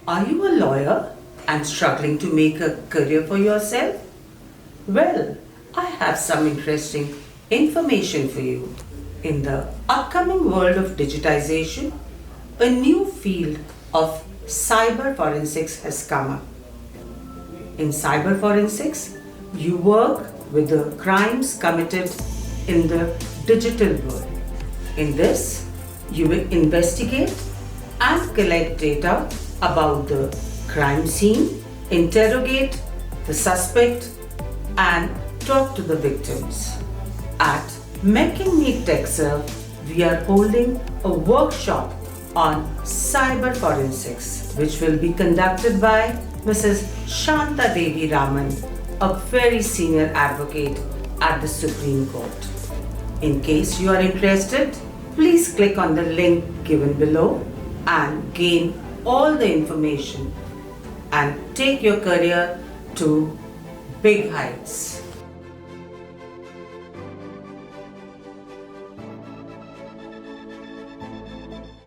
Are you a lawyer and struggling to make a career for yourself? Well, I have some interesting information for you. In the upcoming world of digitization, a new field of cyber forensics has come up. In cyber forensics, you work with the crimes committed in the digital world. In this, you will investigate and collect data about the crime scene, interrogate the suspect, and talk to the victims. At MC&ME Techserve, we are holding a workshop on cyber forensics, which will be conducted by Mrs.shantha Devi Raman, a very senior advocate at the Supreme Court. In case you are interested, please click on the link given below and gain all the information and take your career to big heights.